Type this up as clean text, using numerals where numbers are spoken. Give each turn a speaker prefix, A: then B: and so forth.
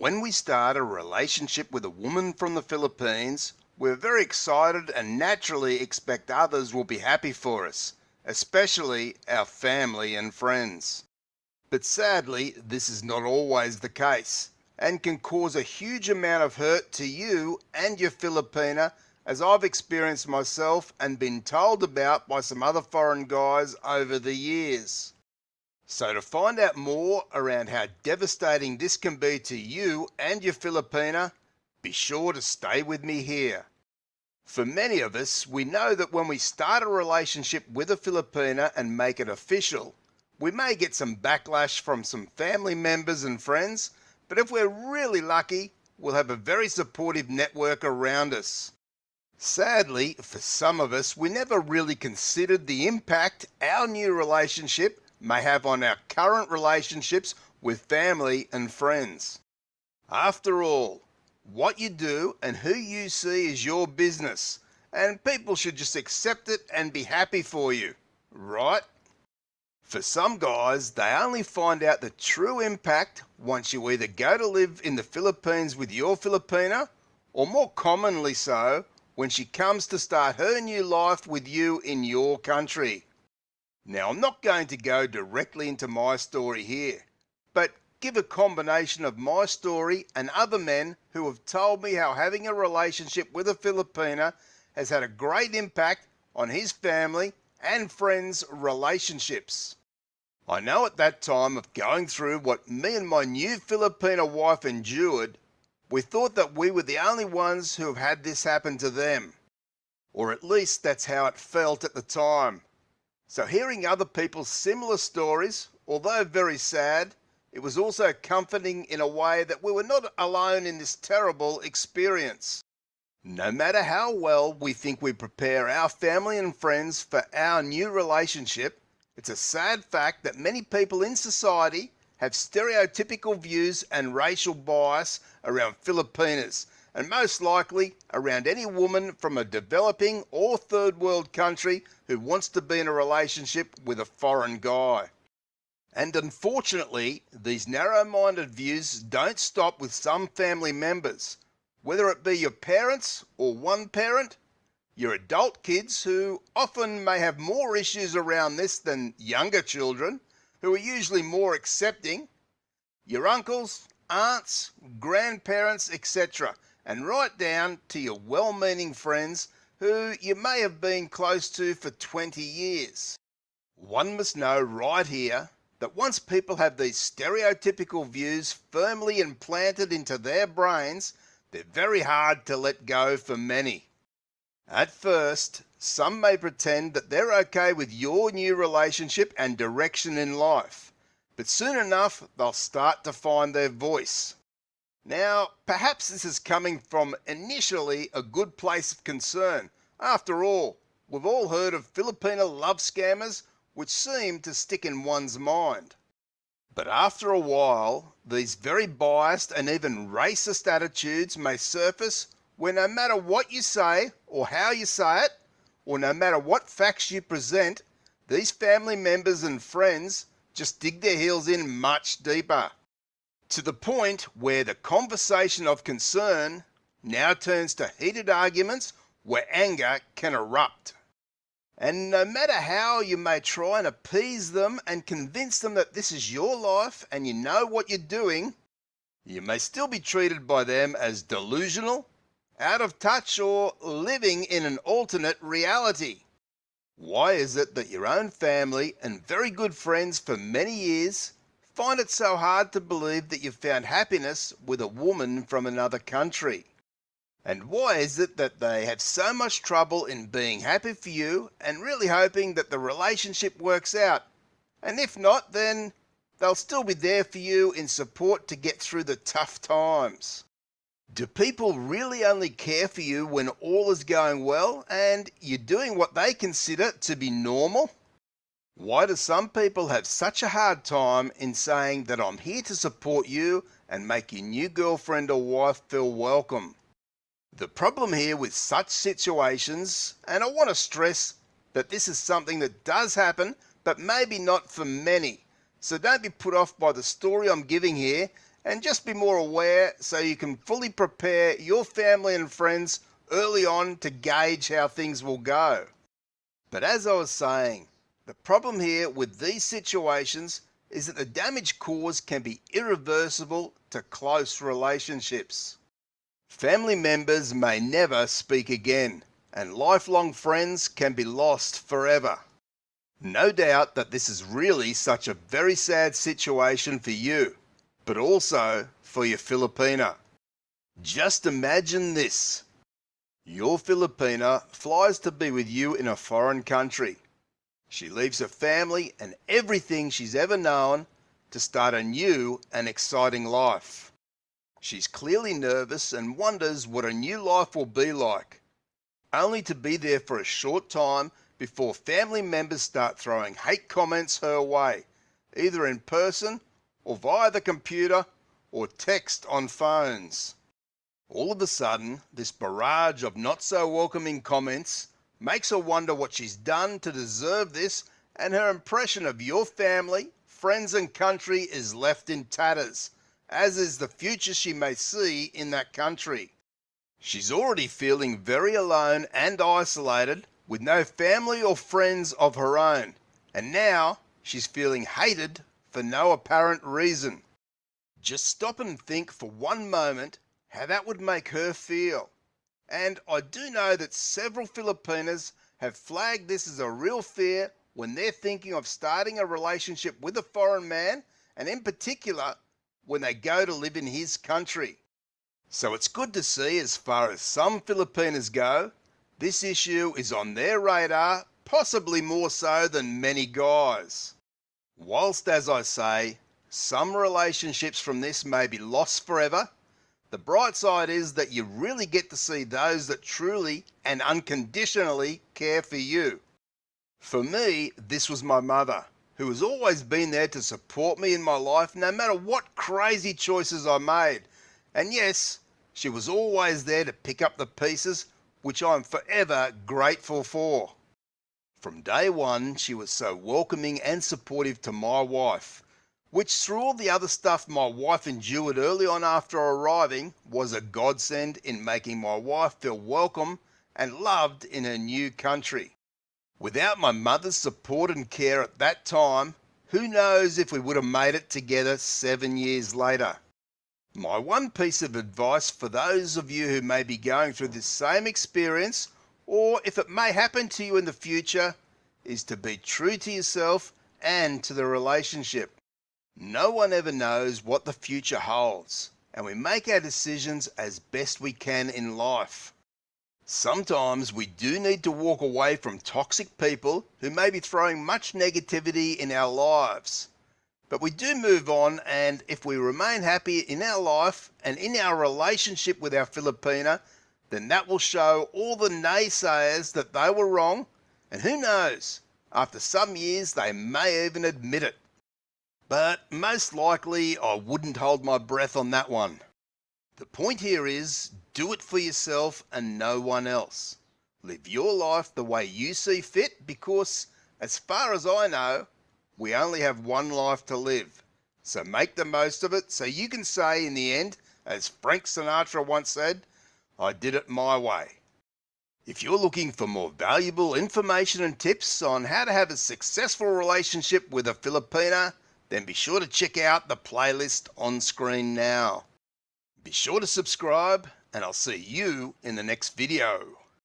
A: When we start a relationship with a woman from the Philippines, we're very excited and naturally expect others will be happy for us, especially our family and friends. But sadly, this is not always the case and can cause a huge amount of hurt to you and your Filipina, as I've experienced myself and been told about by some other foreign guys over the years. So to find out more around how devastating this can be to you and your Filipina, be sure to stay with me here. For many of us, we know that when we start a relationship with a Filipina and make it official, we may get some backlash from some family members and friends, but if we're really lucky, we'll have a very supportive network around us. Sadly, for some of us, we never really considered the impact our new relationship may have on our current relationships with family and friends. After all, what you do and who you see is your business, and people should just accept it and be happy for you, right? For some guys, they only find out the true impact once you either go to live in the Philippines with your Filipina, or more commonly so, when she comes to start her new life with you in your country. Now, I'm not going to go directly into my story here, but give a combination of my story and other men who have told me how having a relationship with a Filipina has had a great impact on his family and friends' relationships. I know at that time of going through what me and my new Filipina wife endured, we thought that we were the only ones who have had this happen to them. Or at least that's how it felt at the time. So hearing other people's similar stories, although very sad, it was also comforting in a way that we were not alone in this terrible experience. No matter how well we think we prepare our family and friends for our new relationship, it's a sad fact that many people in society have stereotypical views and racial bias around Filipinas, and most likely around any woman from a developing or third world country who wants to be in a relationship with a foreign guy. And unfortunately, these narrow-minded views don't stop with some family members, whether it be your parents or one parent, your adult kids who often may have more issues around this than younger children, who are usually more accepting, your uncles, aunts, grandparents, etc., and right down to your well-meaning friends who you may have been close to for 20 years. One must know right here that once people have these stereotypical views firmly implanted into their brains, they're very hard to let go for many. At first, some may pretend that they're okay with your new relationship and direction in life, but soon enough they'll start to find their voice. Now, perhaps this is coming from initially a good place of concern. After all, we've all heard of Filipino love scammers which seem to stick in one's mind. But after a while, these very biased and even racist attitudes may surface where no matter what you say or how you say it, or no matter what facts you present, these family members and friends just dig their heels in much deeper, to the point where the conversation of concern now turns to heated arguments where anger can erupt. And no matter how you may try and appease them and convince them that this is your life and you know what you're doing, you may still be treated by them as delusional, out of touch, or living in an alternate reality. Why is it that your own family and very good friends for many years find it so hard to believe that you've found happiness with a woman from another country? And why is it that they have so much trouble in being happy for you and really hoping that the relationship works out? And if not, then they'll still be there for you in support to get through the tough times. Do people really only care for you when all is going well and you're doing what they consider to be normal? Why do some people have such a hard time in saying that I'm here to support you and make your new girlfriend or wife feel welcome? The problem here with such situations, and I want to stress that this is something that does happen, but maybe not for many, so don't be put off by the story I'm giving here and just be more aware so you can fully prepare your family and friends early on to gauge how things will go. But as I was saying, the problem here with these situations is that the damage caused can be irreversible to close relationships. Family members may never speak again, and lifelong friends can be lost forever. No doubt that this is really such a very sad situation for you, but also for your Filipina. Just imagine this. Your Filipina flies to be with you in a foreign country. She leaves her family and everything she's ever known to start a new and exciting life. She's clearly nervous and wonders what a new life will be like, only to be there for a short time before family members start throwing hate comments her way, either in person or via the computer or text on phones. All of a sudden, this barrage of not so welcoming comments makes her wonder what she's done to deserve this, and her impression of your family, friends and country is left in tatters, as is the future she may see in that country. She's already feeling very alone and isolated, with no family or friends of her own, and now she's feeling hated for no apparent reason. Just stop and think for one moment how that would make her feel. And I do know that several Filipinas have flagged this as a real fear when they're thinking of starting a relationship with a foreign man, and in particular when they go to live in his country. So it's good to see, as far as some Filipinas go, this issue is on their radar, possibly more so than many guys. Whilst, as I say, some relationships from this may be lost forever, the bright side is that you really get to see those that truly and unconditionally care for you. For me, this was my mother, who has always been there to support me in my life no matter what crazy choices I made. And yes, she was always there to pick up the pieces, which I'm forever grateful for. From day one, she was so welcoming and supportive to my wife, which, through all the other stuff my wife endured early on after arriving, was a godsend in making my wife feel welcome and loved in her new country. Without my mother's support and care at that time, who knows if we would have made it together 7 years later. My one piece of advice for those of you who may be going through this same experience, or if it may happen to you in the future, is to be true to yourself and to the relationship. No one ever knows what the future holds, and we make our decisions as best we can in life. Sometimes we do need to walk away from toxic people who may be throwing much negativity in our lives. But we do move on, and if we remain happy in our life and in our relationship with our Filipina, then that will show all the naysayers that they were wrong, and who knows, after some years they may even admit it. But most likely I wouldn't hold my breath on that one. The point here is, do it for yourself and no one else. Live your life the way you see fit, because, as far as I know, we only have one life to live. So make the most of it so you can say in the end, as Frank Sinatra once said, I did it my way. If you're looking for more valuable information and tips on how to have a successful relationship with a Filipina, then be sure to check out the playlist on screen now. Be sure to subscribe, and I'll see you in the next video.